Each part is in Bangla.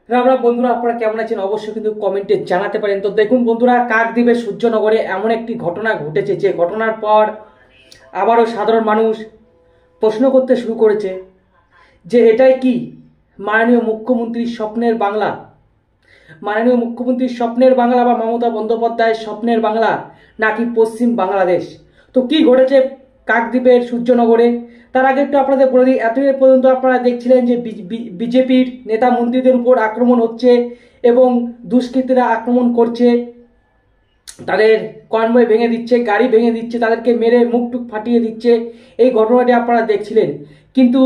রাম রাম বন্ধুরা, আপনারা কেমন আছেন অবশ্যই কিন্তু কমেন্টে জানাতে পারেন। তো দেখুন বন্ধুরা, কাকদ্বীপের সূর্যনগরে এমন একটি ঘটনা ঘটেছে যে ঘটনার পর আবারও সাধারণ মানুষ প্রশ্ন করতে শুরু করেছে যে এটাই কি মাননীয় মুখ্যমন্ত্রীর স্বপ্নের বাংলা? মাননীয় মুখ্যমন্ত্রীর স্বপ্নের বাংলা বা মমতা বন্দ্যোপাধ্যায়ের স্বপ্নের বাংলা, নাকি পশ্চিম বাংলাদেশ? তো কি ঘটেছে কাকদ্বীপের সূর্যনগরে, তার আগে একটু আপনাদের বলে দিই। এতদিন পর্যন্ত আপনারা দেখছিলেন যে বিজেপির নেতা মন্ত্রীদের উপর আক্রমণ হচ্ছে এবং দুষ্কৃতীরা আক্রমণ করছে, তাদের কনভয় ভেঙে দিচ্ছে, গাড়ি ভেঙে দিচ্ছে, তাদেরকে মেরে মুখ টুক ফাটিয়ে দিচ্ছে। এই ঘটনাটি আপনারা দেখছিলেন। কিন্তু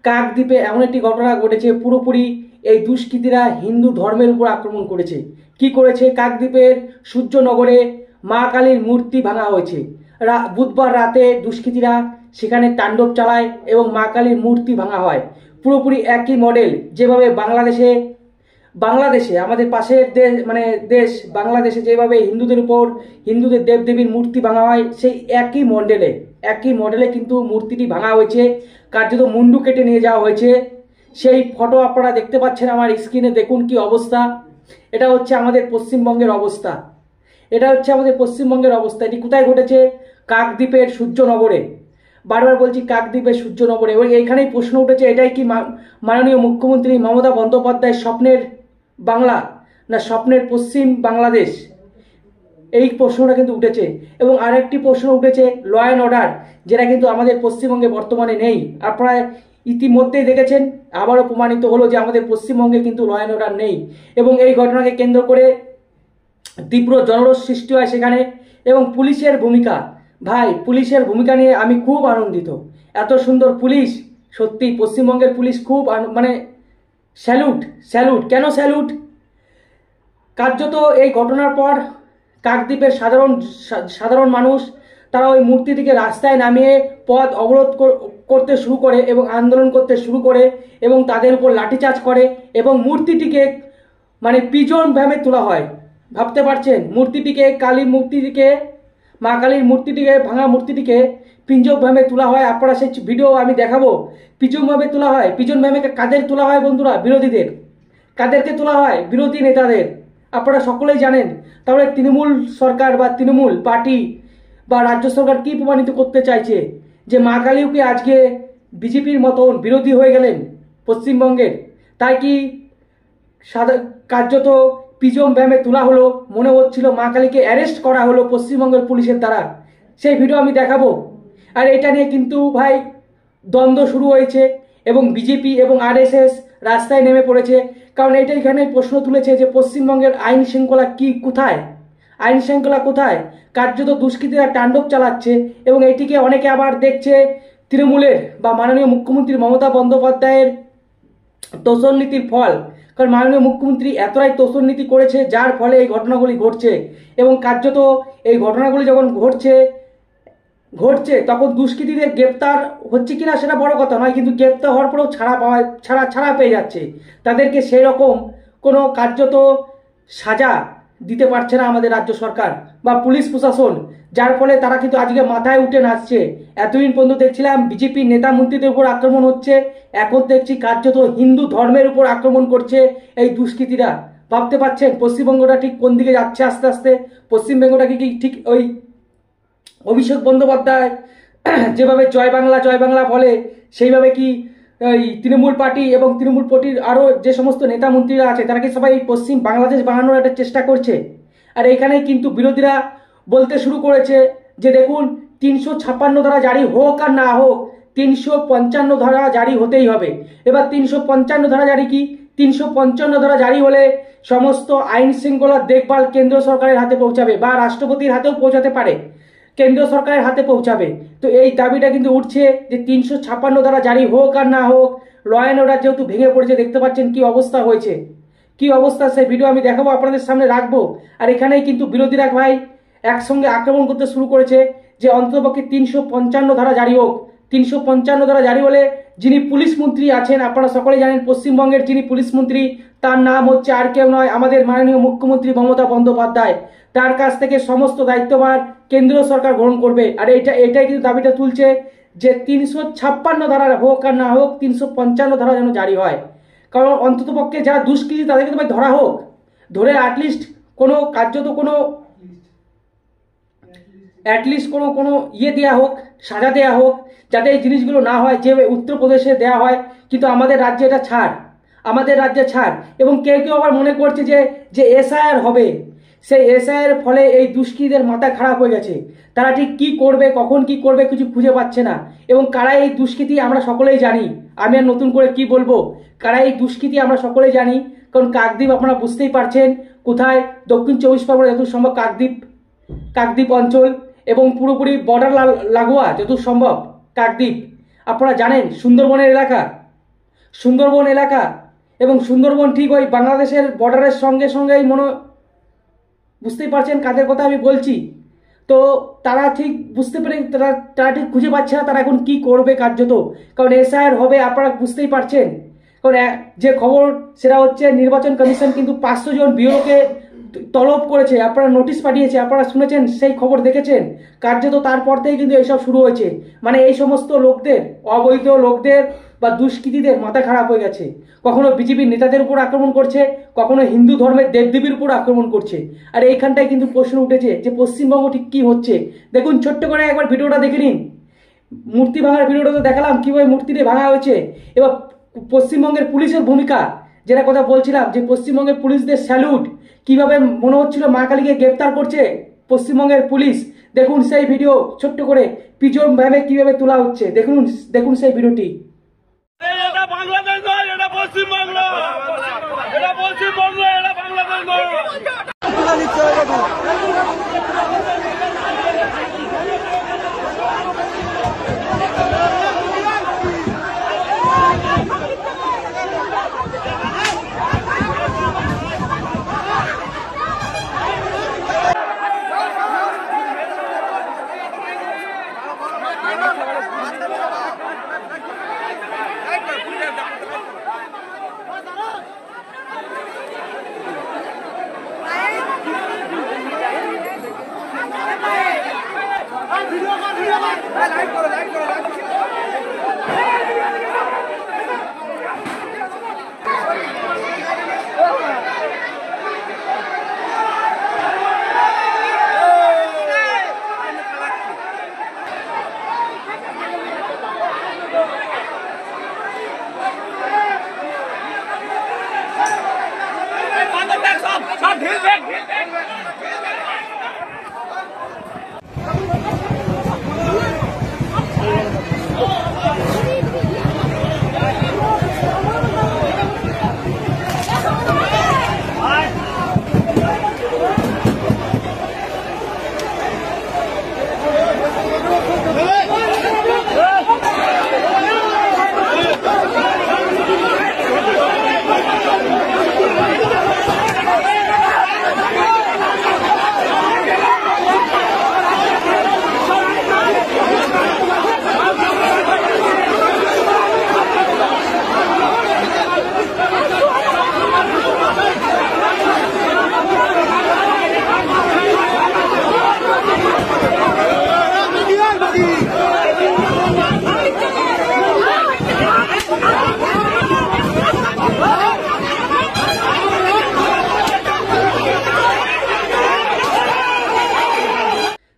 কাকদ্বীপে এমন একটি ঘটনা ঘটেছে, পুরোপুরি এই দুষ্কৃতীরা হিন্দু ধর্মের উপর আক্রমণ করেছে। কি করেছে? কাকদ্বীপের সূর্যনগরে মা কালীর মূর্তি ভাঙা হয়েছে। বুধবার রাতে দুষ্কৃতীরা সেখানে তাণ্ডব চালায় এবং মা কালীর মূর্তি ভাঙা হয়। পুরোপুরি একই মডেল, যেভাবে বাংলাদেশে আমাদের পাশের দেশ মানে দেশ বাংলাদেশে যেভাবে হিন্দুদের উপর হিন্দুদের দেবদেবীর মূর্তি ভাঙা হয়, সেই একই মডেলে কিন্তু মূর্তিটি ভাঙা হয়েছে। কার্যত মুন্ডু কেটে নিয়ে যাওয়া হয়েছে। সেই ফটো আপনারা দেখতে পাচ্ছেন আমার স্ক্রিনে। দেখুন কি অবস্থা। এটা হচ্ছে আমাদের পশ্চিমবঙ্গের অবস্থা। এটি কোথায় ঘটেছে? কাকদ্বীপের সূর্যনগরে। বারবার বলছি কাকদ্বীপের সূর্যনগরে। এবং এইখানেই প্রশ্ন উঠেছে, এটাই কি মাননীয় মুখ্যমন্ত্রী মমতা বন্দ্যোপাধ্যায়ের স্বপ্নের বাংলা, না স্বপ্নের পশ্চিম বাংলাদেশ? এই প্রশ্নটা কিন্তু উঠেছে। এবং আরেকটি প্রশ্ন উঠেছে ল অ্যান্ড অর্ডার, যেটা কিন্তু আমাদের পশ্চিমবঙ্গে বর্তমানে নেই। আপনারা ইতিমধ্যেই দেখেছেন, আবারও প্রমাণিত হলো যে আমাদের পশ্চিমবঙ্গে কিন্তু ল অ্যান্ড অর্ডার নেই। এবং এই ঘটনাকে কেন্দ্র করে তীব্র জনরোষ সৃষ্টি হয় সেখানে। এবং পুলিশের ভূমিকা নিয়ে আমি খুব আনন্দিত। এত সুন্দর পুলিশ, সত্যি পশ্চিমবঙ্গের পুলিশ খুব মানে স্যালুট। কেন স্যালুট? কার্যত এই ঘটনার পর কাকদ্বীপের সাধারণ মানুষ, তারা ওই মূর্তিটিকে রাস্তায় নামিয়ে পথ অবরোধ করতে শুরু করে এবং আন্দোলন করতে শুরু করে এবং তাদের উপর লাঠিচার্জ করে এবং মূর্তিটিকে মানে পিজন ভ্যামে তোলা হয়। ভাবতে পারছেন? মা কালীর মূর্তিটিকে, ভাঙা মূর্তিটিকে পিঞ্জক ভ্যামে তোলা হয়। আপনারা সেই ভিডিও আমি দেখাবো। পিজন ভ্যামে তোলা হয়। পিজন ভ্যামে কাদের তোলা হয় বন্ধুরা? বিরোধীদের। কাদেরকে তোলা হয়? বিরোধী নেতাদের। আপনারা সকলেই জানেন। তাহলে তৃণমূল সরকার বা তৃণমূল পার্টি বা রাজ্য সরকার কি প্রমাণিত করতে চাইছে? যে মা কালীও কি আজকে বিজেপির মতন বিরোধী হয়ে গেলেন পশ্চিমবঙ্গের? তাই কি কার্যত পিজম ভ্যামে তোলা হলো, মনে হচ্ছিল মা কালীকে অ্যারেস্ট করা হলো পশ্চিমবঙ্গের পুলিশের দ্বারা। সেই ভিডিও আমি দেখাবো। আর এটা নিয়ে কিন্তু ভাই দ্বন্দ্ব শুরু হয়েছে এবং বিজেপি এবং আরএসএস রাস্তায় নেমে পড়েছে। কারণ এটা এখানে প্রশ্ন তুলেছে যে পশ্চিমবঙ্গের আইন শৃঙ্খলা কোথায়? কার্যত দুষ্কৃতীরা তাণ্ডব চালাচ্ছে এবং এটিকে অনেকে আবার দেখছে তৃণমূলের বা মাননীয় মুখ্যমন্ত্রী মমতা বন্দ্যোপাধ্যায়ের তোষণ নীতির ফল। কারণ মাননীয় মুখ্যমন্ত্রী এতটাই তোষণ নীতি করেছে, যার ফলে এই ঘটনাগুলি ঘটছে। এবং কার্যত এই ঘটনাগুলি যখন ঘটছে তখন দুষ্কৃতীদের গ্রেপ্তার হচ্ছে কিনা সেটা বড় কথা নয়, কিন্তু গ্রেপ্তার হওয়ার পরেও ছাড়া পেয়ে যাচ্ছে। তাদেরকে সেই রকম কোনো কার্যত সাজা দিতে পারছে না আমাদের রাজ্য সরকার বা পুলিশ প্রশাসন, যার ফলে তারা কিন্তু আজকে মাথায় উঠে নাচছে। এতদিন পর্যন্ত দেখছিলাম বিজেপির নেতা মন্ত্রীদের উপর আক্রমণ হচ্ছে, এখন দেখছি কার্যত হিন্দু ধর্মের উপর আক্রমণ করছে এই দুষ্কৃতীরা। ভাবতে পারছেন পশ্চিমবঙ্গটা ঠিক কোন দিকে যাচ্ছে? আস্তে আস্তে পশ্চিমবঙ্গটা কি ঠিক ওই অভিষেক বন্দ্যোপাধ্যায় যেভাবে জয় বাংলা বলে, সেইভাবে কি এই তৃণমূল পার্টি এবং তৃণমূল পার্টির আরও যে সমস্ত নেতা মন্ত্রীরা আছে, তারা কি সবাই পশ্চিম বাংলাদেশ বানানোর একটা চেষ্টা করছে? আর এখানে কিন্তু বিরোধীরা বলতে শুরু করেছে যে দেখুন, 356 ধারা জারি হোক আর না হোক, 355 ধারা জারি হতেই হবে। এবার 355 ধারা জারি কি? 355 ধারা জারি হলে সমস্ত আইন শৃঙ্খলার দেখভাল কেন্দ্র সরকারের হাতে পৌঁছাবে বা রাষ্ট্রপতির হাতেও পৌঁছাতে পারে, কেন্দ্র সরকারের হাতে পৌঁছাবে। তো এই দাবিটা কিন্তু উঠছে যে 356 ধারা জারি হোক আর না হোক, ল অ্যান্ড অর্ডার যেহেতু ভেঙে পড়েছে, দেখতে পাচ্ছেন কি অবস্থা হয়েছে। কি অবস্থা সেই ভিডিও আমি দেখাবো, আপনাদের সামনে রাখবো। আর এখানেই কিন্তু বিরোধীরা ভাই একসঙ্গে আক্রমণ করতে শুরু করেছে যে অন্ততপক্ষে 355 ধারা জারি হোক। 355 ধারা জারি হলে যিনি পুলিশ মন্ত্রী আছেন, আপনারা সকলে জানেন পশ্চিমবঙ্গের যিনি পুলিশ মন্ত্রী, তার নাম হচ্ছে আর কেউ নয়, আমাদের মাননীয় মুখ্যমন্ত্রী মমতা বন্দ্যোপাধ্যায়। তার কাছ থেকে সমস্ত দায়িত্বভার কেন্দ্রীয় সরকার গ্রহণ করবে। আর এটাই কিন্তু দাবিটা তুলছে যে 356 ধারা হোক আর না হোক, 355 ধারা যেন জারি হয়। কারণ অন্ততপক্ষে যারা দুষ্কৃতী তাদেরকে তো ভাই ধরা হোক, ধরে অ্যাটলিস্ট কোনো কার্যত কোনো কোনো ইয়ে দেওয়া হোক, সাজা দেওয়া হোক, যাতে এই জিনিসগুলো না হয় যে উত্তরপ্রদেশে দেওয়া হয়। কিন্তু আমাদের রাজ্যে এটা ছাড়, আমাদের রাজ্যে ছাড়। এবং কেউ কেউ আবার মনে করছে যে এসআইআর হবে, সেই এসআইআর ফলে এই দুষ্কৃতীদের মাথা খারাপ হয়ে গেছে, তারা ঠিক কি করবে, কখন কি করবে কিছু খুঁজে পাচ্ছে না। এবং কারা এই দুষ্কৃতী আমরা সকলেই জানি, আমি আর নতুন করে কি বলবো, কারা এই দুষ্কৃতী আমরা সকলেই জানি। কারণ কাকদ্বীপ আপনারা বুঝতেই পারছেন কোথায়, দক্ষিণ 24 পরগনা যত সম্ভব কাকদ্বীপ অঞ্চল এবং পুরোপুরি বর্ডার লাগোয়া যত সম্ভব কাকদ্বীপ। আপনারা জানেন সুন্দরবন এলাকা, এবং সুন্দরবন ঠিক ওই বাংলাদেশের বর্ডারের সঙ্গে সঙ্গেই বুঝতেই পারছেন কাদের কথা আমি বলছি। তো তারা ঠিক বুঝতে পেরে তারা ঠিক খুঁজে পাচ্ছে না তারা এখন কি করবে কার্যত। কারণ এসআইআর হবে আপনারা বুঝতেই পারছেন। কারণ যে খবর সেটা হচ্ছে নির্বাচন কমিশন কিন্তু 500 জন বিওকে তলব করেছে, আপনারা নোটিশ পাঠিয়েছে, আপনারা শুনেছেন, সেই খবর দেখেছেন। কার্যত তারপর থেকে কিন্তু এইসব শুরু হয়েছে। মানে এই সমস্ত লোকদের, অবৈধ লোকদের বা দুষ্কৃতীদের মাথা খারাপ হয়ে গেছে। কখনো বিজেপির নেতাদের উপর আক্রমণ করছে, কখনো হিন্দু ধর্মের দেবদেবীর উপর আক্রমণ করছে। আর এইখানটায় কিন্তু প্রশ্ন উঠেছে যে পশ্চিমবঙ্গ ঠিক কী হচ্ছে। দেখুন ছোট্ট করে একবার ভিডিওটা দেখে নিন। মূর্তি ভাঙার ভিডিওটা তো দেখালাম কীভাবে মূর্তিটি ভাঙা হয়েছে। এবার পশ্চিমবঙ্গের পুলিশের ভূমিকা, যেটা কথা বলছিলাম, যে পশ্চিমবঙ্গের পুলিশদের স্যালুট, কিভাবে মনে হচ্ছিল মা কালীকে গ্রেপ্তার করছে পশ্চিমবঙ্গের পুলিশ। দেখুন সেই ভিডিও ছোট্ট করে পিছন ভ্যাবে কিভাবে তোলা হচ্ছে, দেখুন সেই ভিডিওটি। এটা বাংলাদেশ নয়, এটা পশ্চিমবঙ্গ, এটা পশ্চিমবঙ্গ, এটা বাংলাদেশ নয়।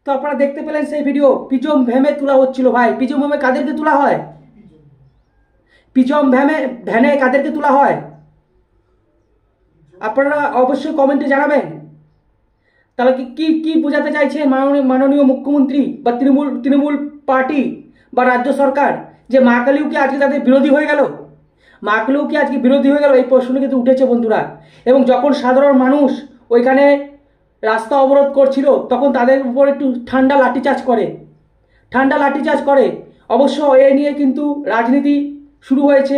তো আপনারা দেখতে পেলেন সেই ভিডিও, পিছম ভ্যানে তোলা হচ্ছিল। ভাই পিছম ভ্যানে কাদেরকে তোলা হয়? পিছম ভ্যানে কাদেরকে তোলা হয় আপনারা অবশ্যই কমেন্টে জানাবেন। তাহলে কি বোঝাতে চাইছেন মাননীয় মুখ্যমন্ত্রী বা তৃণমূল পার্টি বা রাজ্য সরকার, যে মা কালীও কি আজকে তাদের বিরোধী হয়ে গেল? মা কালীও কি আজকে বিরোধী হয়ে গেল? এই প্রশ্ন কিন্তু উঠেছে বন্ধুরা। এবং যখন সাধারণ মানুষ ওইখানে রাস্তা অবরোধ করছিল তখন তাদের উপর একটু ঠান্ডা লাঠিচার্জ করে। অবশ্য এ নিয়ে কিন্তু রাজনীতি শুরু হয়েছে,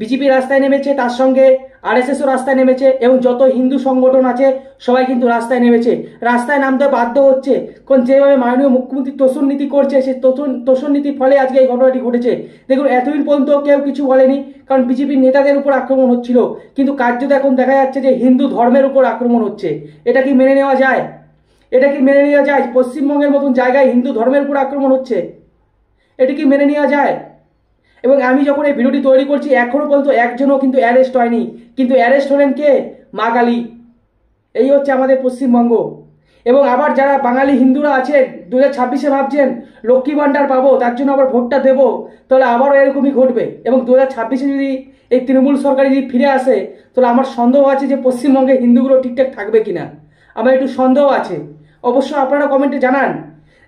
বিজেপি রাস্তায় নেমেছে, তার সঙ্গে আরএসএসও রাস্তায় নেমেছে, এবং যত হিন্দু সংগঠন আছে সবাই কিন্তু রাস্তায় নেমেছে। রাস্তায় নামতে বাধ্য হচ্ছে, কারণ যেভাবে মাননীয় মুখ্যমন্ত্রী তোষণ নীতি করছে, সেই তোষণ নীতির ফলে আজকে এই ঘটনাটি ঘটেছে। দেখুন এতদিন পর্যন্ত কেউ কিছু বলেনি, কারণ বিজেপির নেতাদের উপর আক্রমণ হচ্ছিল, কিন্তু কার্যত এখন দেখা যাচ্ছে যে হিন্দু ধর্মের উপর আক্রমণ হচ্ছে। এটা কি মেনে নেওয়া যায়? পশ্চিমবঙ্গের মতন জায়গায় হিন্দু ধর্মের উপর আক্রমণ হচ্ছে, এটা কি মেনে নেওয়া যায়? এবং আমি যখন এই ভিডিওটি তৈরি করছি এখনও পর্যন্ত একজনও কিন্তু অ্যারেস্ট হয়নি, কিন্তু অ্যারেস্ট হলেন কে? মা কালী। এই হচ্ছে আমাদের পশ্চিমবঙ্গ। এবং আবার যারা বাঙালি হিন্দুরা আছেন 2026-এ ভাবছেন লক্ষ্মী ভাণ্ডার পাবো, তার জন্য আবার ভোটটা দেবো, তাহলে আবারও এরকমই ঘটবে। এবং 2026-এ যদি এই তৃণমূল সরকার যদি ফিরে আসে, তাহলে আমার সন্দেহ আছে যে পশ্চিমবঙ্গে হিন্দুগুলো ঠিকঠাক থাকবে কিনা, আমার একটু সন্দেহ আছে। অবশ্য আপনারা কমেন্টে জানান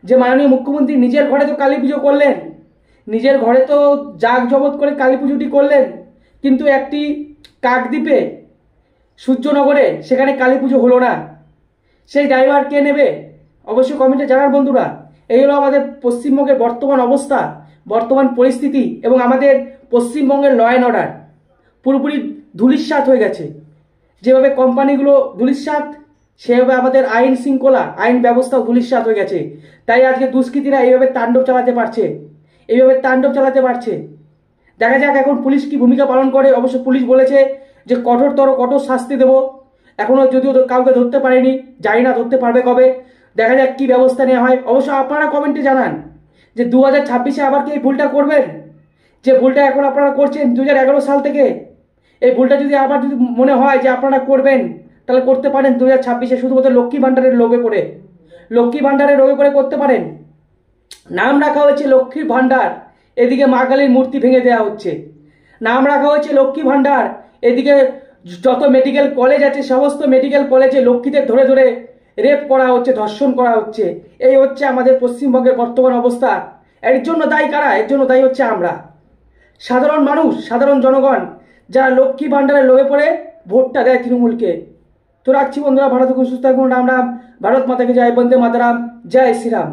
যে মাননীয় মুখ্যমন্ত্রী নিজের ঘরে তো কালী পুজো করলেন, নিজের ঘরে তো জাঁকজমক করে কালী পুজোটি করলেন, কিন্তু একটি কাকদ্বীপে সূর্যনগরে সেখানে কালী পুজো হলো না, সেই ড্রাইভার কে নেবে? অবশ্যই কমেন্টে জানার বন্ধুরা। এই হলো আমাদের পশ্চিমবঙ্গের বর্তমান অবস্থা, বর্তমান পরিস্থিতি, এবং আমাদের পশ্চিমবঙ্গের ল অ্যান্ড অর্ডার পুরোপুরি ধূলিসাৎ হয়ে গেছে। যেভাবে কোম্পানিগুলো ধূলিসাৎ, সেভাবে আমাদের আইন শৃঙ্খলা, আইন ব্যবস্থাও ধূলিসাৎ হয়ে গেছে। তাই আজকে দুষ্কৃতীরা এইভাবে তাণ্ডব চালাতে পারছে, এইভাবে তাণ্ডব চালাতে পারছে। দেখা যাক এখন পুলিশ কি ভূমিকা পালন করে। অবশ্য পুলিশ বলেছে যে কঠোর শাস্তি দেবো। এখনো যদিও কাউকে ধরতে পারেনি, জানি না ধরতে পারবে কবে। দেখা যাক কি ব্যবস্থা নেওয়া হয়। অবশ্য আপনারা কমেন্টে জানান যে 2026-এ আবার কি এই ভুলটা করবেন, যে ভুলটা এখন আপনারা করছেন 2011 সাল থেকে। এই ভুলটা যদি আবার যদি মনে হয় যে আপনারা করবেন, তাহলে করতে পারেন 2026-এ, শুধুমাত্র লক্ষ্মী ভাণ্ডারের লোভে পড়ে, লক্ষ্মী ভাণ্ডারের লোভে পড়ে করতে পারেন। নাম রাখা হয়েছে লক্ষ্মীর ভাণ্ডার, এদিকে মা কালীর মূর্তি ভেঙে দেওয়া হচ্ছে। নাম রাখা হয়েছে লক্ষ্মী ভাণ্ডার, এদিকে যত মেডিকেল কলেজ আছে সমস্ত মেডিকেল কলেজে লক্ষ্মীদের ধরে ধরে রেপ করা হচ্ছে, ধর্ষণ করা হচ্ছে। এই হচ্ছে আমাদের পশ্চিমবঙ্গের বর্তমান অবস্থা। এর জন্য দায়ী কারা? এর জন্য দায়ী হচ্ছে আমরা, সাধারণ মানুষ, সাধারণ জনগণ, যারা লক্ষ্মী ভাণ্ডারের লোভে পড়ে ভোটটা দেয় তৃণমূলকে। তো রাখছি বন্ধুরা, ভালো থাকুন, সুস্থ থাকুন, রাম রাম, ভারত মাতাকে জয়, বন্দে মাতরম, জয় শ্রীরাম।